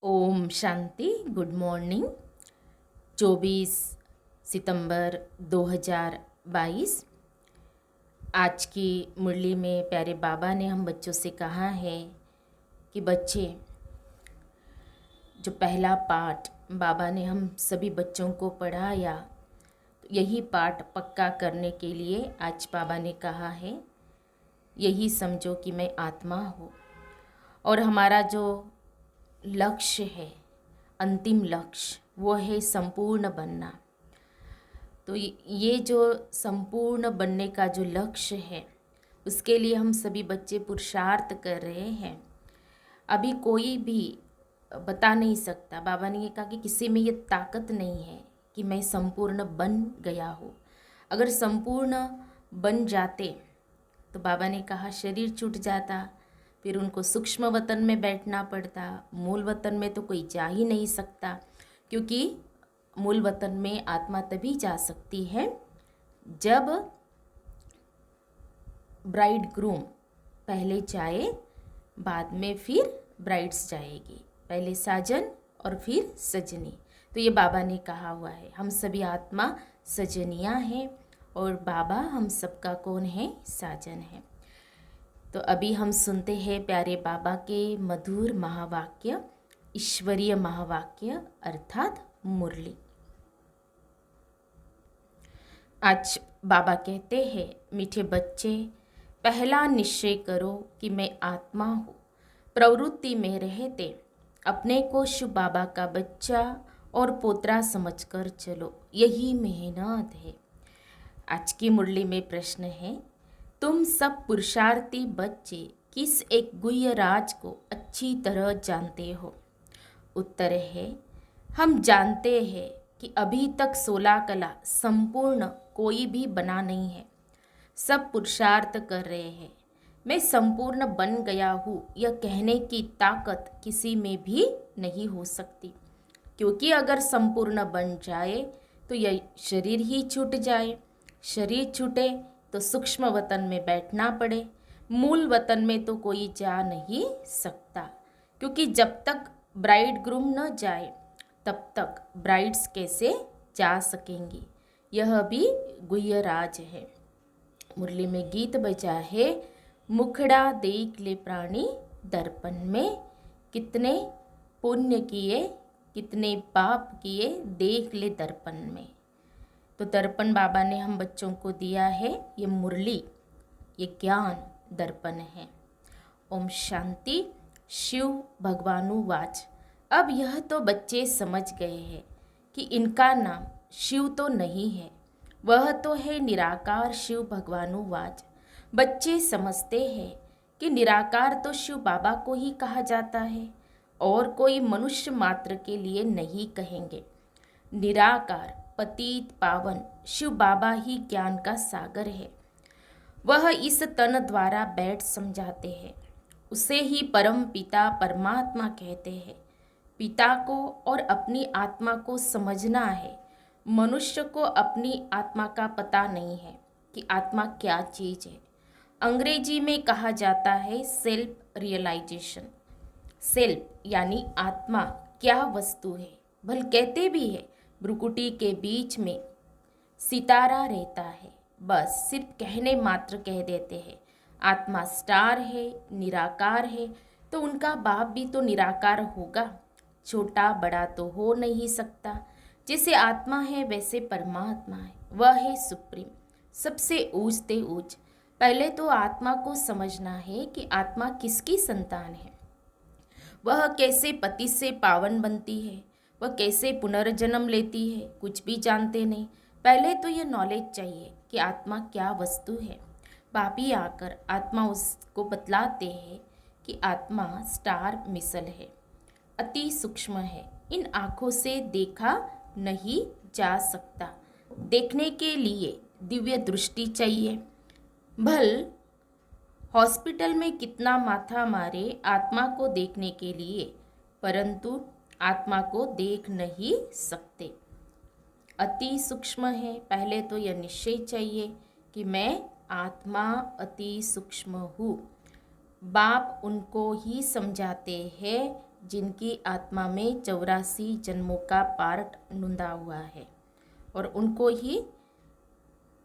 Om Shanti. Good morning. 24 सितंबर 2022। आज की मुरली में प्यारे बाबा ने हम बच्चों से कहा है कि बच्चे, जो पहला पाठ बाबा ने हम सभी बच्चों को पढ़ाया, तो यही पाठ पक्का करने के लिए आज बाबा ने कहा है, यही समझो कि मैं आत्मा हूँ और हमारा जो लक्ष्य है, अंतिम लक्ष्य, वो है संपूर्ण बनना। तो ये जो संपूर्ण बनने का जो लक्ष्य है, उसके लिए हम सभी बच्चे पुरुषार्थ कर रहे हैं। अभी कोई भी बता नहीं सकता, बाबा ने ये कहा कि किसी में ये ताकत नहीं है कि मैं संपूर्ण बन गया हूँ। अगर संपूर्ण बन जाते तो बाबा ने कहा शरीर छूट जाता, फिर उनको सूक्ष्म वतन में बैठना पड़ता। मूल वतन में तो कोई जा ही नहीं सकता, क्योंकि मूल वतन में आत्मा तभी जा सकती है जब ब्राइड ग्रूम पहले जाए, बाद में फिर ब्राइड्स जाएगी। पहले साजन और फिर सजनी। तो ये बाबा ने कहा हुआ है, हम सभी आत्मा सजनियाँ हैं और बाबा हम सबका कौन है? साजन है। तो अभी हम सुनते हैं प्यारे बाबा के मधुर महावाक्य, ईश्वरीय महावाक्य अर्थात मुरली। आज बाबा कहते हैं, मीठे बच्चे, पहला निश्चय करो कि मैं आत्मा हूँ। प्रवृत्ति में रहते अपने को शिव बाबा का बच्चा और पोतरा समझकर चलो, यही मेहनत है। आज की मुरली में प्रश्न है, तुम सब पुरुषार्थी बच्चे किस एक गुह्य राज को अच्छी तरह जानते हो? उत्तर है, हम जानते हैं कि अभी तक 16 कला संपूर्ण कोई भी बना नहीं है। सब पुरुषार्थ कर रहे हैं। मैं संपूर्ण बन गया हूँ, यह कहने की ताकत किसी में भी नहीं हो सकती, क्योंकि अगर संपूर्ण बन जाए तो यह शरीर ही छूट जाए। शरीर छूटे तो सूक्ष्म वतन में बैठना पड़े। मूल वतन में तो कोई जा नहीं सकता, क्योंकि जब तक ब्राइड ग्रूम न जाए तब तक ब्राइड्स कैसे जा सकेंगी? यह भी गुह्य राज है। मुरली में गीत बजा है, मुखड़ा देख ले प्राणी दर्पण में, कितने पुण्य किए कितने पाप किए देख ले दर्पण में। तो दर्पण बाबा ने हम बच्चों को दिया है, ये मुरली, ये ज्ञान दर्पण है। ओम शांति। शिव भगवानुवाच। अब यह तो बच्चे समझ गए हैं कि इनका नाम शिव तो नहीं है, वह तो है निराकार शिव भगवानुवाच। बच्चे समझते हैं कि निराकार तो शिव बाबा को ही कहा जाता है और कोई मनुष्य मात्र के लिए नहीं कहेंगे। निराकार पतित पावन शिव बाबा ही ज्ञान का सागर है। वह इस तन द्वारा बैठ समझाते हैं, उसे ही परम पिता परमात्मा कहते हैं। पिता को और अपनी आत्मा को समझना है। मनुष्य को अपनी आत्मा का पता नहीं है कि आत्मा क्या चीज़ है। अंग्रेजी में कहा जाता है सेल्फ रियलाइजेशन। सेल्फ यानी आत्मा क्या वस्तु है। भल कहते भी है, भ्रुकुटी के बीच में सितारा रहता है, बस सिर्फ कहने मात्र कह देते हैं। आत्मा स्टार है, निराकार है, तो उनका बाप भी तो निराकार होगा, छोटा बड़ा तो हो नहीं सकता। जैसे आत्मा है वैसे परमात्मा है, वह है सुप्रीम, सबसे ऊंचते ऊंच। पहले तो आत्मा को समझना है कि आत्मा किसकी संतान है, वह कैसे पति से पावन बनती है, वह कैसे पुनर्जन्म लेती है, कुछ भी जानते नहीं। पहले तो ये नॉलेज चाहिए कि आत्मा क्या वस्तु है। पापी आकर आत्मा उसको बतलाते हैं कि आत्मा स्टार मिसल है, अति सूक्ष्म है, इन आँखों से देखा नहीं जा सकता। देखने के लिए दिव्य दृष्टि चाहिए। भल हॉस्पिटल में कितना माथा मारे आत्मा को देखने के लिए, परंतु आत्मा को देख नहीं सकते। अति सूक्ष्म है। पहले तो यह निश्चय चाहिए कि मैं आत्मा अति सूक्ष्म हूँ। बाप उनको ही समझाते हैं जिनकी आत्मा में 84 जन्मों का पार्ट नूंदा हुआ है, और उनको ही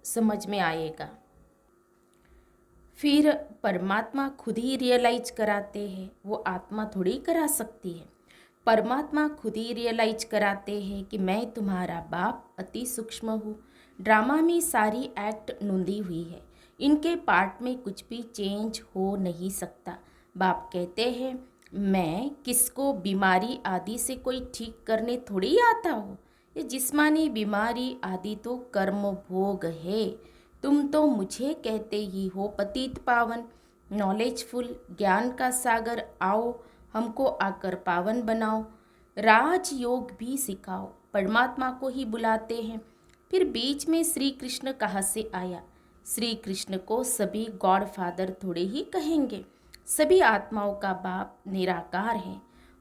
समझ में आएगा। फिर परमात्मा खुद ही रियलाइज कराते हैं, वो आत्मा थोड़ी करा सकती है। परमात्मा खुद ही रियलाइज कराते हैं कि मैं तुम्हारा बाप अति सूक्ष्म हूँ। ड्रामा में सारी एक्ट नूंदी हुई है, इनके पार्ट में कुछ भी चेंज हो नहीं सकता। बाप कहते हैं मैं किसको बीमारी आदि से कोई ठीक करने थोड़ी आता हूँ। ये जिस्मानी बीमारी आदि तो कर्म भोग है। तुम तो मुझे कहते ही हो पतित पावन, नॉलेजफुल, ज्ञान का सागर, आओ हमको आकर पावन बनाओ, राजयोग भी सिखाओ। परमात्मा को ही बुलाते हैं। फिर बीच में श्री कृष्ण कहाँ से आया? श्री कृष्ण को सभी गॉड फादर थोड़े ही कहेंगे। सभी आत्माओं का बाप निराकार है।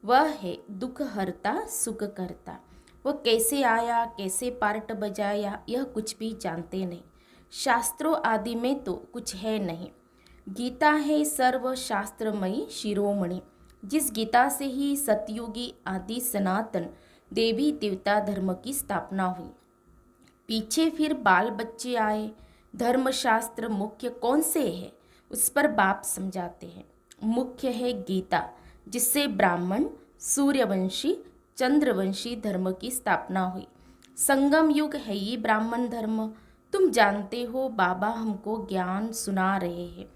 वह है दुख हरता सुख करता। वो कैसे आया, कैसे पार्ट बजाया, यह कुछ भी जानते नहीं। शास्त्रों आदि में तो कुछ है नहीं। गीता है सर्व शास्त्रमयी शिरोमणि, जिस गीता से ही सतयुगी आदि सनातन देवी देवता धर्म की स्थापना हुई। पीछे फिर बाल बच्चे आए। धर्मशास्त्र मुख्य कौन से है, उस पर बाप समझाते हैं। मुख्य है गीता, जिससे ब्राह्मण, सूर्यवंशी, चंद्रवंशी धर्म की स्थापना हुई। संगम युग है ये ब्राह्मण धर्म। तुम जानते हो बाबा हमको ज्ञान सुना रहे हैं,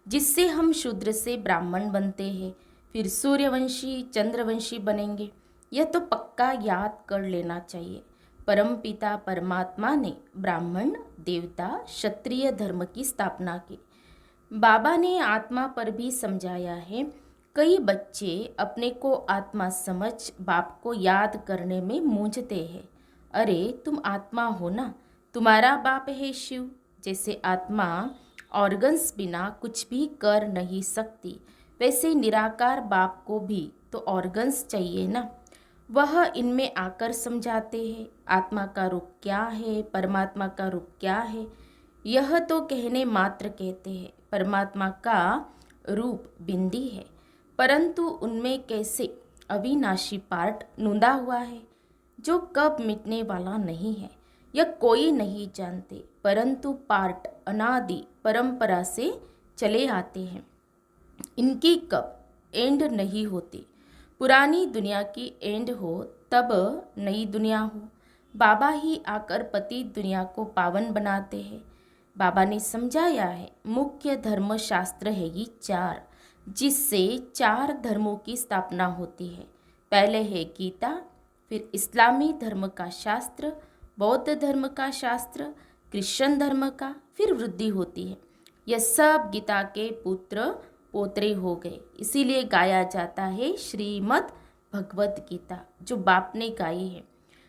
जिससे हम शूद्र से ब्राह्मण बनते हैं, फिर सूर्यवंशी, चंद्रवंशी बनेंगे। यह तो पक्का याद कर लेना चाहिए। परमपिता परमात्मा ने ब्राह्मण, देवता, क्षत्रिय धर्म की स्थापना की। बाबा ने आत्मा पर भी समझाया है। कई बच्चे अपने को आत्मा समझ बाप को याद करने में मूंझते हैं। अरे तुम आत्मा हो ना, तुम्हारा बाप है शिव। जैसे आत्मा ऑर्गन्स बिना कुछ भी कर नहीं सकती, वैसे निराकार बाप को भी तो ऑर्गन्स चाहिए ना। वह इनमें आकर समझाते हैं आत्मा का रूप क्या है, परमात्मा का रूप क्या है। यह तो कहने मात्र कहते हैं। परमात्मा का रूप बिंदी है, परंतु उनमें कैसे अविनाशी पार्ट नूंदा हुआ है, जो कब मिटने वाला नहीं है। यह कोई नहीं जानते, परंतु पार्ट अनादि परंपरा से चले आते हैं। इनकी कब एंड नहीं होती। पुरानी दुनिया की एंड हो तब नई दुनिया हो। बाबा ही आकर पति दुनिया को पावन बनाते हैं। बाबा ने समझाया है मुख्य धर्म शास्त्र है ये 4, जिससे 4 धर्मों की स्थापना होती है। पहले है गीता, फिर इस्लामी धर्म का शास्त्र, बौद्ध धर्म का शास्त्र, क्रिश्चियन धर्म का, फिर वृद्धि होती है। यह सब गीता के पुत्र पोतरे हो गए। इसीलिए गाया जाता है श्रीमद् भगवत गीता, जो बाप ने गाई है।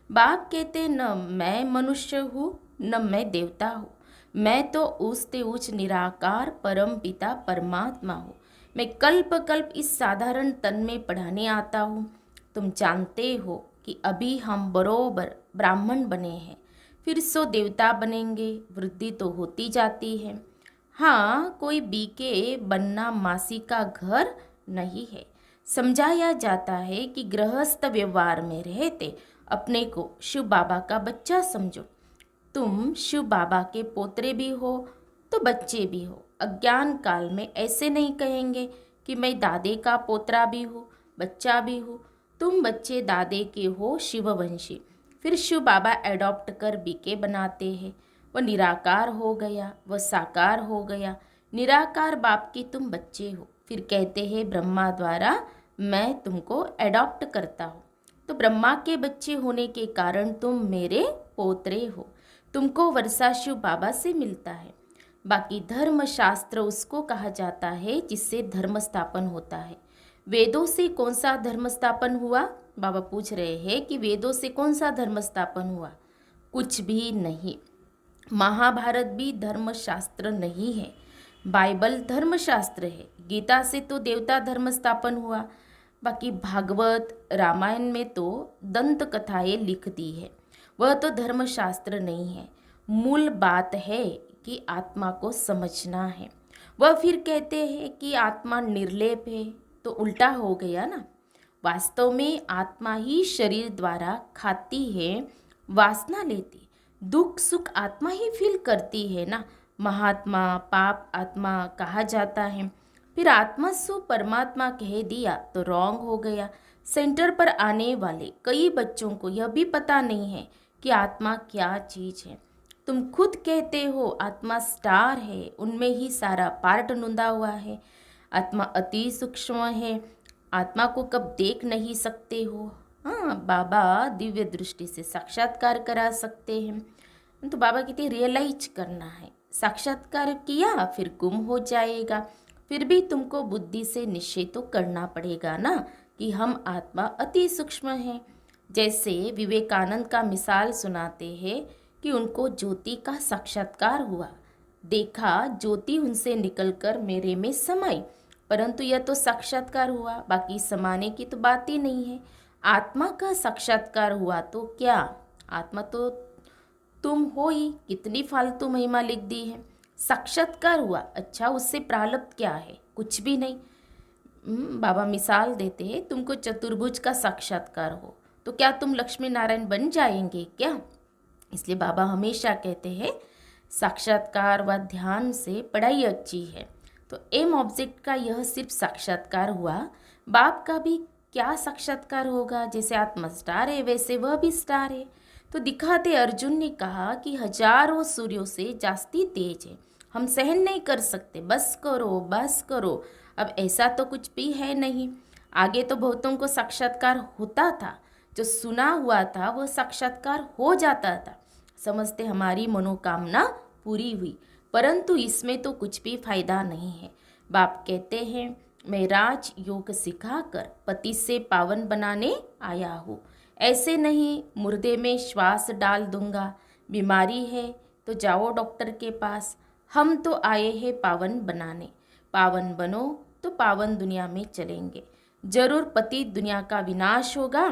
बाप कहते न मैं मनुष्य हूँ न मैं देवता हूँ, मैं तो ऊंचते ऊंच निराकार परम पिता परमात्मा हूँ। मैं कल्प कल्प इस साधारण तन में पढ़ाने आता हूँ। तुम जानते हो कि अभी हम बरोबर ब्राह्मण बने हैं, फिर सो देवता बनेंगे। वृद्धि तो होती जाती है। हाँ, कोई बीके बनना मासी का घर नहीं है। समझाया जाता है कि गृहस्थ व्यवहार में रहते अपने को शिव बाबा का बच्चा समझो। तुम शिव बाबा के पोतरे भी हो तो बच्चे भी हो। अज्ञान काल में ऐसे नहीं कहेंगे कि मैं दादे का पोतरा भी हूँ, बच्चा भी हूँ। तुम बच्चे दादे के हो शिववंशी, फिर शिव बाबा एडॉप्ट कर बीके बनाते हैं। वह निराकार हो गया, वह साकार हो गया। निराकार बाप के तुम बच्चे हो, फिर कहते हैं ब्रह्मा द्वारा मैं तुमको एडॉप्ट करता हूँ। तो ब्रह्मा के बच्चे होने के कारण तुम मेरे पोतरे हो। तुमको वर्षा शिव बाबा से मिलता है। बाकी धर्म शास्त्र उसको कहा जाता है जिससे धर्म स्थापन होता है। वेदों से कौन सा धर्म स्थापन हुआ? बाबा पूछ रहे हैं कि वेदों से कौन सा धर्म स्थापन हुआ? कुछ भी नहीं। महाभारत भी धर्मशास्त्र नहीं है, बाइबल धर्मशास्त्र है। गीता से तो देवता धर्म स्थापन हुआ। बाकी भागवत रामायण में तो दंत कथाएं लिख दी है, वह तो धर्मशास्त्र नहीं है। मूल बात है कि आत्मा को समझना है। वह फिर कहते हैं कि आत्मा निर्लेप है, तो उल्टा हो गया ना। वास्तव में आत्मा ही शरीर द्वारा खाती है, वासना लेती, दुख सुख आत्मा ही फील करती है ना। महात्मा पाप आत्मा कहा जाता है। फिर आत्मा सो परमात्मा कह दिया तो रॉन्ग हो गया। सेंटर पर आने वाले कई बच्चों को यह भी पता नहीं है कि आत्मा क्या चीज़ है। तुम खुद कहते हो आत्मा स्टार है, उनमें ही सारा पार्ट नुंदा हुआ है। आत्मा अति सूक्ष्म है, आत्मा को कब देख नहीं सकते हो। हाँ, बाबा दिव्य दृष्टि से साक्षात्कार करा सकते हैं। तो बाबा कहते रियलाइज करना है, साक्षात्कार किया फिर गुम हो जाएगा। फिर भी तुमको बुद्धि से निश्चय तो करना पड़ेगा ना कि हम आत्मा अति सूक्ष्म हैं। जैसे विवेकानंद का मिसाल सुनाते हैं कि उनको ज्योति का साक्षात्कार हुआ, देखा ज्योति उनसे निकलकर मेरे में समाई, परंतु यह तो साक्षात्कार हुआ, बाकी समाने की तो बात ही नहीं है। आत्मा का साक्षात्कार हुआ तो क्या, आत्मा तो तुम हो ही, कितनी फालतू महिमा लिख दी है। साक्षात्कार हुआ, अच्छा उससे प्रारब्ध क्या है, कुछ भी नहीं। बाबा मिसाल देते हैं, तुमको चतुर्भुज का साक्षात्कार हो तो क्या तुम लक्ष्मी नारायण बन जाएंगे क्या। इसलिए बाबा हमेशा कहते हैं साक्षात्कार व ध्यान से पढ़ाई अच्छी है। तो एम ऑब्जेक्ट का यह सिर्फ साक्षात्कार हुआ, बाप का भी क्या साक्षात्कार होगा। जैसे आत्मा स्टार है वैसे वह भी स्टार है। तो दिखाते अर्जुन ने कहा कि हजारों सूर्यों से जास्ती तेज है, हम सहन नहीं कर सकते, बस करो बस करो। अब ऐसा तो कुछ भी है नहीं। आगे तो बहुतों को साक्षात्कार होता था, जो सुना हुआ था वह साक्षात्कार हो जाता था, समझते हमारी मनोकामना पूरी हुई। परंतु इसमें तो कुछ भी फायदा नहीं है। बाप कहते हैं मैं राज योग सिखाकर पति से पावन बनाने आया हूँ, ऐसे नहीं मुर्दे में श्वास डाल दूंगा। बीमारी है तो जाओ डॉक्टर के पास, हम तो आए हैं पावन बनाने। पावन बनो तो पावन दुनिया में चलेंगे। जरूर पतित दुनिया का विनाश होगा,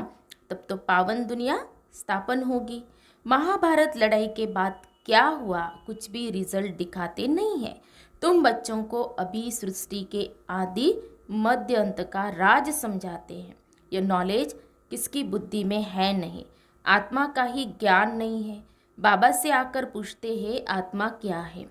तब तो पावन दुनिया स्थापन होगी। महाभारत लड़ाई के बाद क्या हुआ, कुछ भी रिजल्ट दिखाते नहीं है। तुम बच्चों को अभी सृष्टि के आदि मध्य अंत का राज समझाते हैं। यह नॉलेज किसकी बुद्धि में है नहीं, आत्मा का ही ज्ञान नहीं है। बाबा से आकर पूछते हैं आत्मा क्या है,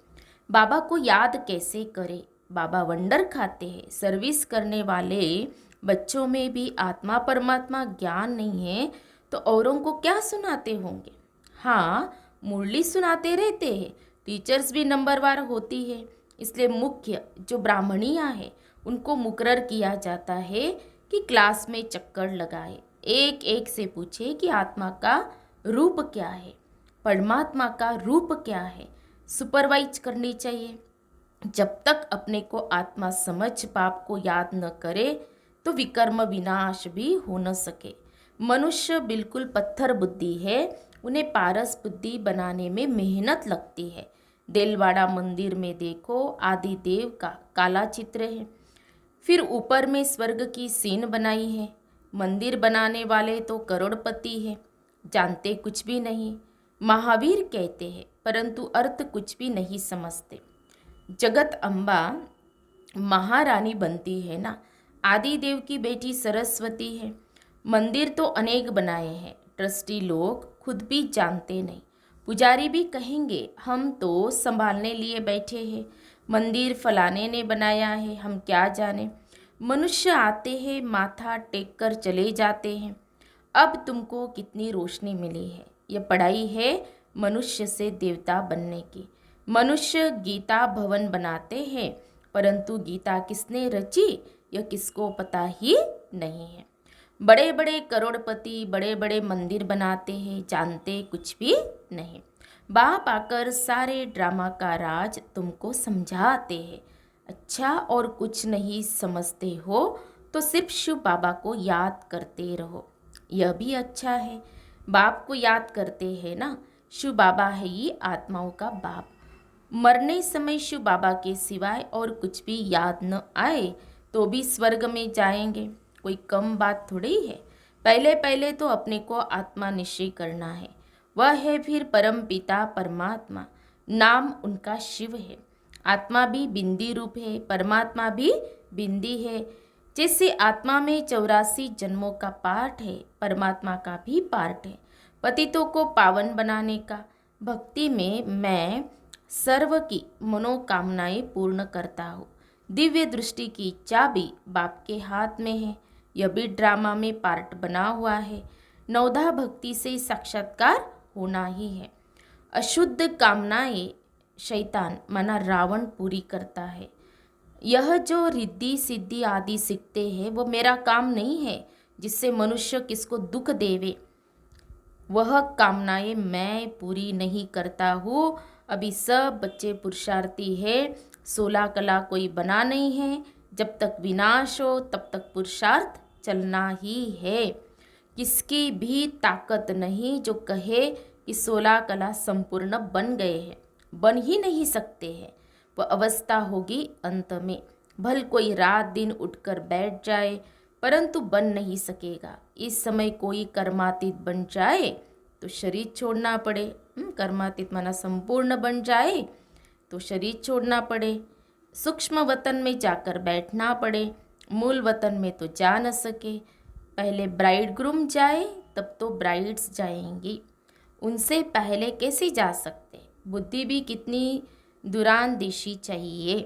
बाबा को याद कैसे करें। बाबा वंडर खाते हैं। सर्विस करने वाले बच्चों में भी आत्मा परमात्मा ज्ञान नहीं है तो औरों को क्या सुनाते होंगे। हाँ, मुरली सुनाते रहते हैं, टीचर्स भी नंबरवार होती है। इसलिए मुख्य जो ब्राह्मणियाँ हैं उनको मुकर्रर किया जाता है कि क्लास में चक्कर लगाए, एक एक से पूछे कि आत्मा का रूप क्या है, परमात्मा का रूप क्या है। सुपरवाइज करनी चाहिए। जब तक अपने को आत्मा समझ पाप को याद न करे तो विकर्म विनाश भी हो न सके। मनुष्य बिल्कुल पत्थर बुद्धि है, उन्हें पारस बुद्धि बनाने में मेहनत लगती है। देलवाड़ा मंदिर में देखो आदिदेव का काला चित्र है, फिर ऊपर में स्वर्ग की सीन बनाई है। मंदिर बनाने वाले तो करोड़पति है, जानते कुछ भी नहीं। महावीर कहते हैं परंतु अर्थ कुछ भी नहीं समझते। जगत अम्बा महारानी बनती है ना, आदिदेव की बेटी सरस्वती है। मंदिर तो अनेक बनाए हैं, ट्रस्टी लोग खुद भी जानते नहीं। पुजारी भी कहेंगे हम तो संभालने लिए बैठे हैं, मंदिर फलाने ने बनाया है, हम क्या जाने। मनुष्य आते हैं माथा टेक कर चले जाते हैं। अब तुमको कितनी रोशनी मिली है, यह पढ़ाई है मनुष्य से देवता बनने की। मनुष्य गीता भवन बनाते हैं, परंतु गीता किसने रची यह किसको पता ही नहीं है। बड़े बड़े करोड़पति बड़े बड़े मंदिर बनाते हैं, जानते कुछ भी नहीं। बाप आकर सारे ड्रामा का राज तुमको समझाते हैं। अच्छा और कुछ नहीं समझते हो तो सिर्फ शिव बाबा को याद करते रहो, यह भी अच्छा है। बाप को याद करते हैं ना, शिव बाबा है ही आत्माओं का बाप। मरने समय शिव बाबा के सिवाय और कुछ भी याद न आए तो भी स्वर्ग में जाएंगे, कोई कम बात थोड़ी है। पहले पहले तो अपने को आत्मा निश्चय करना है, वह है फिर परम पिता परमात्मा, नाम उनका शिव है। आत्मा भी बिंदी रूप है, परमात्मा भी बिंदी है। जैसे आत्मा में 84 जन्मों का पाठ है, परमात्मा का भी पाठ है पतितों को पावन बनाने का। भक्ति में मैं सर्व की मनोकामनाएं पूर्ण करता हूँ। दिव्य दृष्टि की चाबी बाप के हाथ में है। यह भी ड्रामा में पार्ट बना हुआ है। नवधा भक्ति से साक्षात्कार होना ही है। अशुद्ध कामनाएं शैतान माना रावण पूरी करता है। यह जो रिद्धि सिद्धि आदि सीखते हैं वो मेरा काम नहीं है, जिससे मनुष्य किसको दुख देवे वह कामनाएं मैं पूरी नहीं करता हूँ। अभी सब बच्चे पुरुषार्थी है, 16 कला कोई बना नहीं है। जब तक विनाश हो तब तक पुरुषार्थ चलना ही है। किसकी भी ताकत नहीं जो कहे कि 16 कला संपूर्ण बन गए हैं, बन ही नहीं सकते हैं। वह अवस्था होगी अंत में। भल कोई रात दिन उठकर बैठ जाए परंतु बन नहीं सकेगा। इस समय कोई कर्मातीत बन जाए तो शरीर छोड़ना पड़े। कर्मातीत माना संपूर्ण बन जाए तो शरीर छोड़ना पड़े। सूक्ष्म वतन में जाकर बैठना पड़े, मूल वतन में तो जा न सके। पहले ब्राइड ग्रूम जाए तब तो ब्राइड्स जाएंगी, उनसे पहले कैसे जा सकते। बुद्धि भी कितनी दुरानदेशी चाहिए।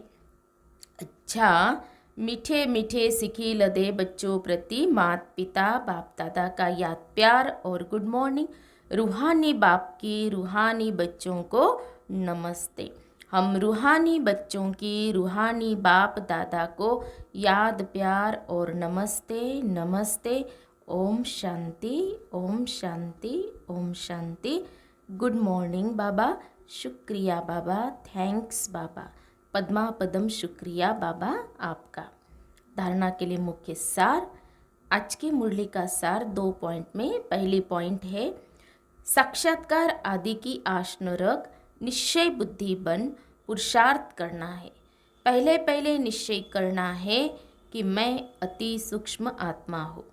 अच्छा, मीठे मीठे सिखी लदे बच्चों प्रति माता पिता बाप दादा का याद प्यार और गुड मॉर्निंग। रूहानी बाप की रूहानी बच्चों को नमस्ते। हम रूहानी बच्चों की रूहानी बाप दादा को याद प्यार और नमस्ते नमस्ते। ओम शांति ओम शांति ओम शांति। गुड मॉर्निंग बाबा, शुक्रिया बाबा, थैंक्स बाबा, पद्मा पदम शुक्रिया बाबा आपका। धारणा के लिए मुख्य सार। आज की मुरली का सार 2 पॉइंट में। पहली पॉइंट है साक्षात्कार आदि की आश न रख, निश्चय बुद्धि बन पुरुषार्थ करना है। पहले पहले निश्चय करना है कि मैं अति सूक्ष्म आत्मा हूँ।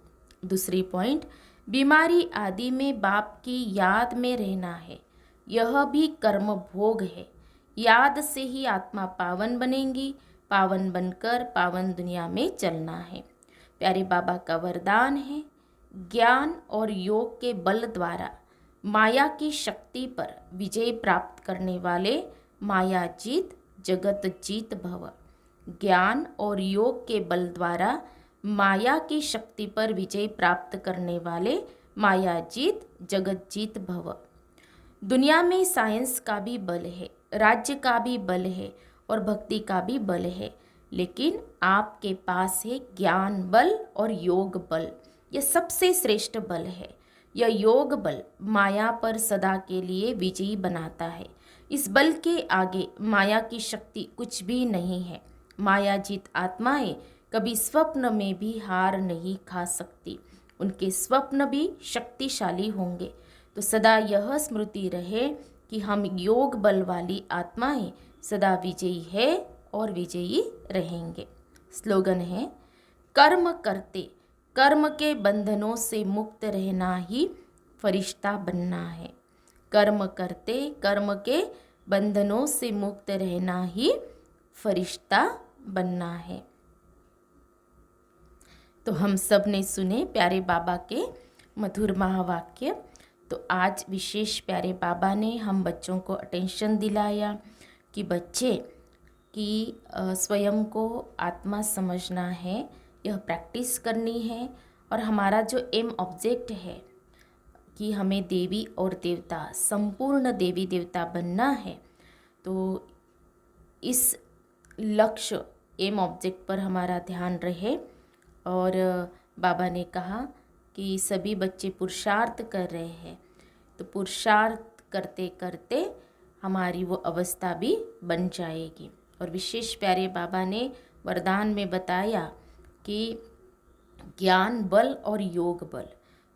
दूसरी पॉइंट, बीमारी आदि में बाप की याद में रहना है। यह भी कर्म भोग है। याद से ही आत्मा पावन बनेगी। पावन बनकर पावन दुनिया में चलना है। प्यारे बाबा का वरदान है, ज्ञान और योग के बल द्वारा माया की शक्ति पर विजय प्राप्त करने वाले माया जीत जगत जीत भव। ज्ञान और योग के बल द्वारा माया की शक्ति पर विजय प्राप्त करने वाले माया जीत जगत जीत भव। दुनिया में साइंस का भी बल है, राज्य का भी बल है और भक्ति का भी बल है, लेकिन आपके पास है ज्ञान बल और योग बल। यह सबसे श्रेष्ठ बल है। यह योग बल माया पर सदा के लिए विजयी बनाता है। इस बल के आगे माया की शक्ति कुछ भी नहीं है। माया जीत आत्माएं कभी स्वप्न में भी हार नहीं खा सकती। उनके स्वप्न भी शक्तिशाली होंगे। तो सदा यह स्मृति रहे कि हम योग बल वाली आत्माएं सदा विजयी है और विजयी रहेंगे। स्लोगन है, कर्म करते कर्म के बंधनों से मुक्त रहना ही फरिश्ता बनना है। कर्म करते कर्म के बंधनों से मुक्त रहना ही फरिश्ता बनना है। तो हम सब ने सुने प्यारे बाबा के मधुर महावाक्य। तो आज विशेष प्यारे बाबा ने हम बच्चों को अटेंशन दिलाया कि बच्चे की स्वयं को आत्मा समझना है, यह प्रैक्टिस करनी है। और हमारा जो एम ऑब्जेक्ट है कि हमें देवी और देवता, संपूर्ण देवी देवता बनना है। तो इस लक्ष्य एम ऑब्जेक्ट पर हमारा ध्यान रहे। और बाबा ने कहा कि सभी बच्चे पुरुषार्थ कर रहे हैं, तो पुरुषार्थ करते करते हमारी वो अवस्था भी बन जाएगी। और विशेष प्यारे बाबा ने वरदान में बताया कि ज्ञान बल और योग बल,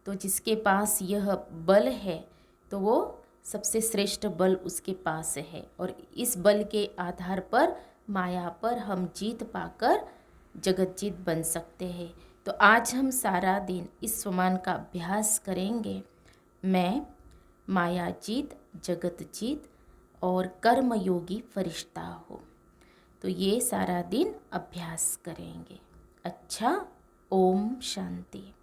तो जिसके पास यह बल है तो वो सबसे श्रेष्ठ बल उसके पास है। और इस बल के आधार पर माया पर हम जीत पाकर जगत जीत बन सकते हैं। तो आज हम सारा दिन इस स्वमान का अभ्यास करेंगे। मैं माया जीत जगत जीत और कर्म योगी फरिश्ता हूँ। तो ये सारा दिन अभ्यास करेंगे। अच्छा, ओम शांति।